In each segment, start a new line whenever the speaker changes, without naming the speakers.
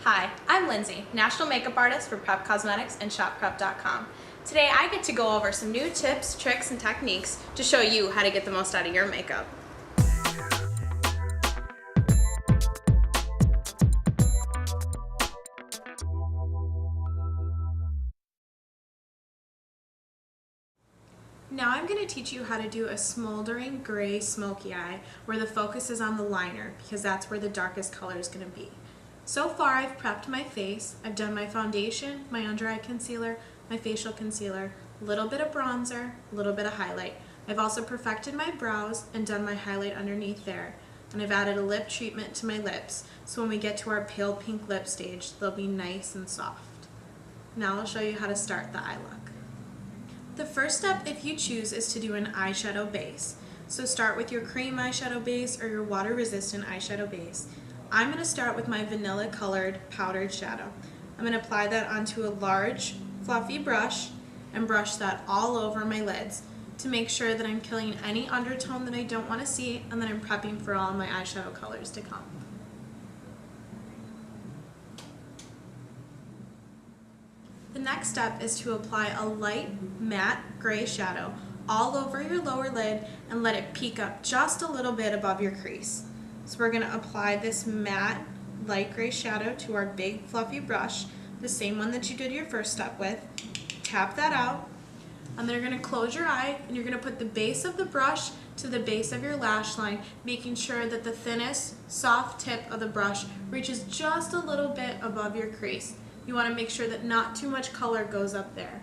Hi, I'm Lindsay, National Makeup Artist for Prep Cosmetics and ShopPrep.com. Today I get to go over some new tips, tricks, and techniques to show you how to get the most out of your makeup. Now I'm going to teach you how to do a smoldering gray smoky eye where the focus is on the liner because that's where the darkest color is going to be. So far I've prepped my face, I've done my foundation, my under eye concealer, my facial concealer, a little bit of bronzer, a little bit of highlight. I've also perfected my brows and done my highlight underneath there. And I've added a lip treatment to my lips so when we get to our pale pink lip stage they'll be nice and soft. Now I'll show you how to start the eye look. The first step, if you choose, is to do an eyeshadow base. So start with your cream eyeshadow base or your water resistant eyeshadow base. I'm going to start with my vanilla colored powdered shadow. I'm going to apply that onto a large fluffy brush and brush that all over my lids to make sure that I'm killing any undertone that I don't want to see and that I'm prepping for all my eyeshadow colors to come. The next step is to apply a light matte gray shadow all over your lower lid and let it peek up just a little bit above your crease. So we're going to apply this matte light gray shadow to our big fluffy brush, the same one that you did your first step with. Tap that out, and then you're going to close your eye and you're going to put the base of the brush to the base of your lash line, making sure that the thinnest, soft tip of the brush reaches just a little bit above your crease. You want to make sure that not too much color goes up there.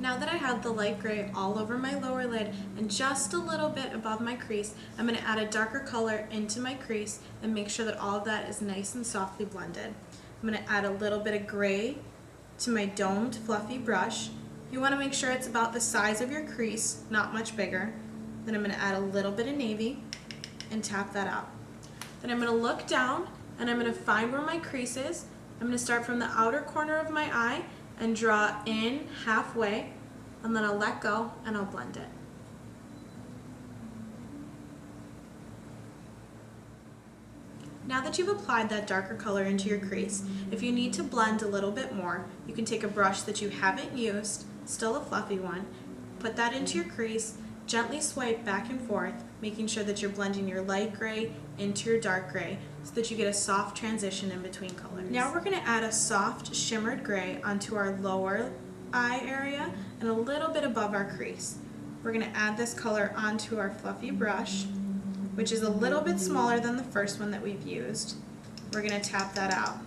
Now that I have the light gray all over my lower lid and just a little bit above my crease, I'm going to add a darker color into my crease and make sure that all of that is nice and softly blended. I'm going to add a little bit of gray to my domed fluffy brush. You want to make sure it's about the size of your crease, not much bigger. Then I'm going to add a little bit of navy and tap that out. Then I'm going to look down and I'm going to find where my crease is. I'm going to start from the outer corner of my eye and draw in halfway, and then I'll let go and I'll blend it. Now that you've applied that darker color into your crease, if you need to blend a little bit more, you can take a brush that you haven't used, still a fluffy one, put that into your crease, gently swipe back and forth, making sure that you're blending your light gray into your dark gray so that you get a soft transition in between colors. Now we're going to add a soft shimmered gray onto our lower eye area and a little bit above our crease. We're going to add this color onto our fluffy brush, which is a little bit smaller than the first one that we've used. We're going to tap that out.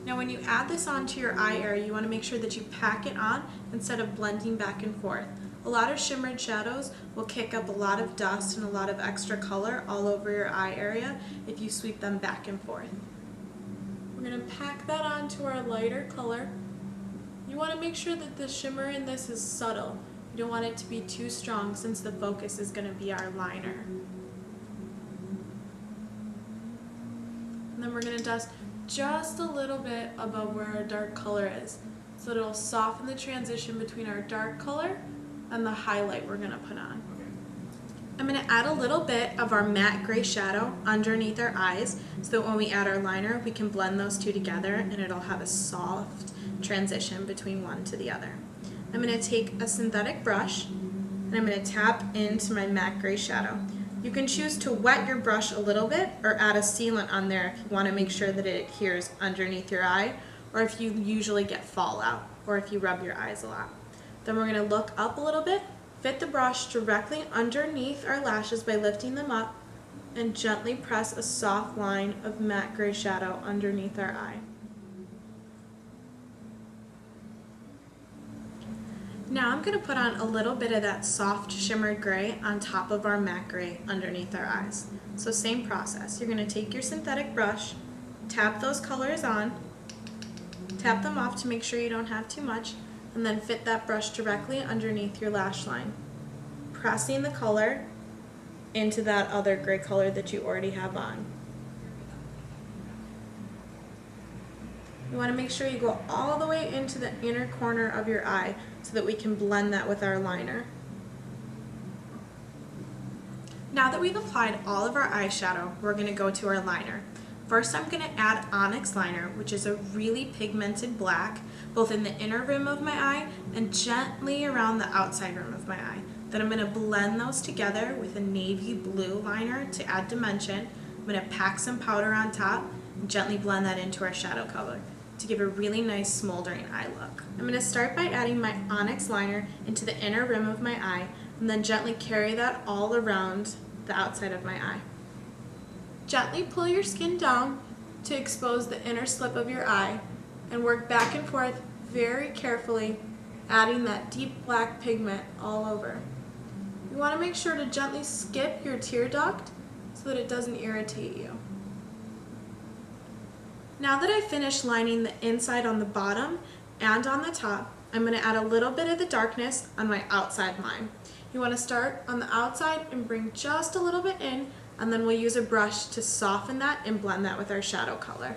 Now when you add this onto your eye area, you want to make sure that you pack it on instead of blending back and forth. A lot of shimmered shadows will kick up a lot of dust and a lot of extra color all over your eye area if you sweep them back and forth. We're going to pack that onto our lighter color. You want to make sure that the shimmer in this is subtle. You don't want it to be too strong since the focus is going to be our liner. And then we're going to dust just a little bit above where our dark color is so that it'll soften the transition between our dark color and the highlight we're going to put on. I'm going to add a little bit of our matte gray shadow underneath our eyes so that when we add our liner we can blend those two together and it'll have a soft transition between one to the other. I'm going to take a synthetic brush and I'm going to tap into my matte gray shadow. You can choose to wet your brush a little bit or add a sealant on there if you want to make sure that it adheres underneath your eye, or if you usually get fallout or if you rub your eyes a lot. Then we're going to look up a little bit, fit the brush directly underneath our lashes by lifting them up, and gently press a soft line of matte gray shadow underneath our eye. Now I'm going to put on a little bit of that soft shimmered gray on top of our matte gray underneath our eyes. So same process. You're going to take your synthetic brush, tap those colors on, tap them off to make sure you don't have too much, and then fit that brush directly underneath your lash line, pressing the color into that other gray color that you already have on. You want to make sure you go all the way into the inner corner of your eye so that we can blend that with our liner. Now that we've applied all of our eyeshadow, we're going to go to our liner. First, I'm going to add Onyx Liner, which is a really pigmented black, both in the inner rim of my eye and gently around the outside rim of my eye. Then I'm going to blend those together with a navy blue liner to add dimension. I'm going to pack some powder on top and gently blend that into our shadow color to give a really nice smoldering eye look. I'm going to start by adding my Onyx Liner into the inner rim of my eye and then gently carry that all around the outside of my eye. Gently pull your skin down to expose the inner slip of your eye and work back and forth very carefully, adding that deep black pigment all over. You want to make sure to gently skip your tear duct so that it doesn't irritate you. Now that I've finished lining the inside on the bottom and on the top, I'm going to add a little bit of the darkness on my outside line. You want to start on the outside and bring just a little bit in, and then we'll use a brush to soften that and blend that with our shadow color.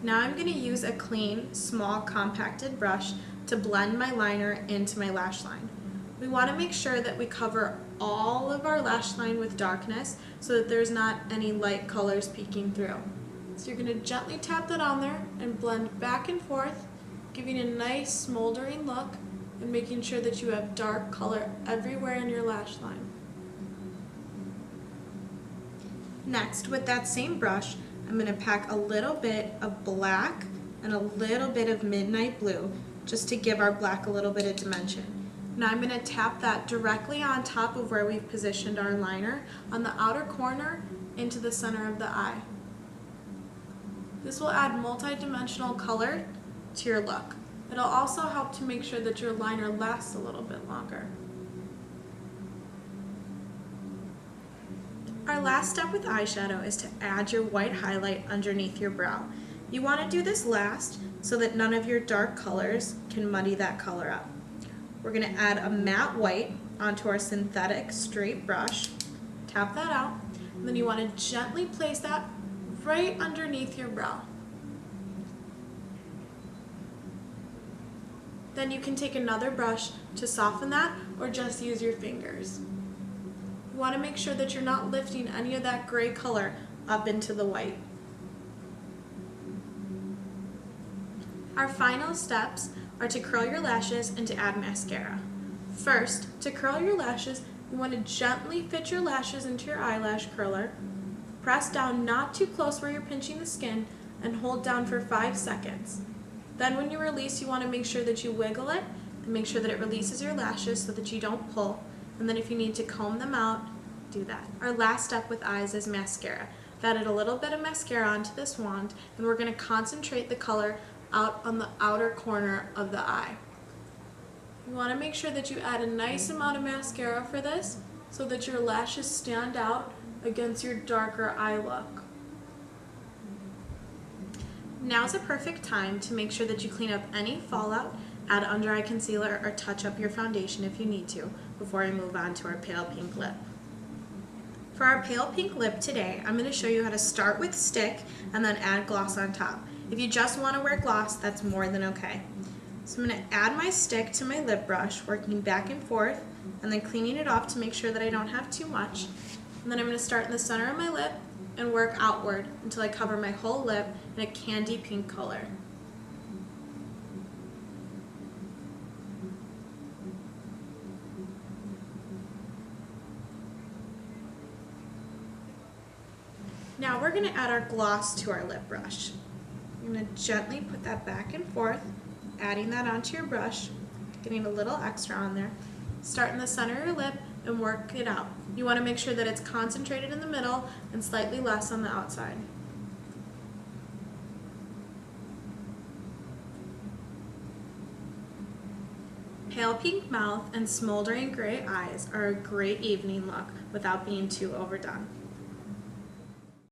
Now I'm going to use a clean, small, compacted brush to blend my liner into my lash line. We want to make sure that we cover all of our lash line with darkness so that there's not any light colors peeking through. So you're going to gently tap that on there and blend back and forth, giving a nice smoldering look and making sure that you have dark color everywhere in your lash line. Next, with that same brush, I'm going to pack a little bit of black and a little bit of midnight blue just to give our black a little bit of dimension. Now I'm going to tap that directly on top of where we've positioned our liner on the outer corner into the center of the eye. This will add multi-dimensional color to your look. It'll also help to make sure that your liner lasts a little bit longer. Our last step with eyeshadow is to add your white highlight underneath your brow. You want to do this last so that none of your dark colors can muddy that color up. We're going to add a matte white onto our synthetic straight brush. Tap that out, and then you want to gently place that right underneath your brow. Then you can take another brush to soften that or just use your fingers. You want to make sure that you're not lifting any of that gray color up into the white. Our final steps are to curl your lashes and to add mascara. First, to curl your lashes, you want to gently fit your lashes into your eyelash curler. Press down not too close where you're pinching the skin and hold down for 5 seconds. Then when you release, you want to make sure that you wiggle it and make sure that it releases your lashes so that you don't pull. And then if you need to comb them out, do that. Our last step with eyes is mascara. I've added a little bit of mascara onto this wand, and we're going to concentrate the color out on the outer corner of the eye. You want to make sure that you add a nice amount of mascara for this so that your lashes stand out against your darker eye look. Now's a perfect time to make sure that you clean up any fallout, add under eye concealer, or touch up your foundation if you need to before I move on to our pale pink lip. For our pale pink lip today, I'm going to show you how to start with stick and then add gloss on top. If you just want to wear gloss, that's more than okay. So I'm going to add my stick to my lip brush, working back and forth, and then cleaning it off to make sure that I don't have too much. And then I'm going to start in the center of my lip and work outward until I cover my whole lip in a candy pink color. Now we're going to add our gloss to our lip brush. I'm going to gently put that back and forth, adding that onto your brush, getting a little extra on there. Start in the center of your lip and work it out. You want to make sure that it's concentrated in the middle and slightly less on the outside. Pale pink mouth and smoldering gray eyes are a great evening look without being too overdone.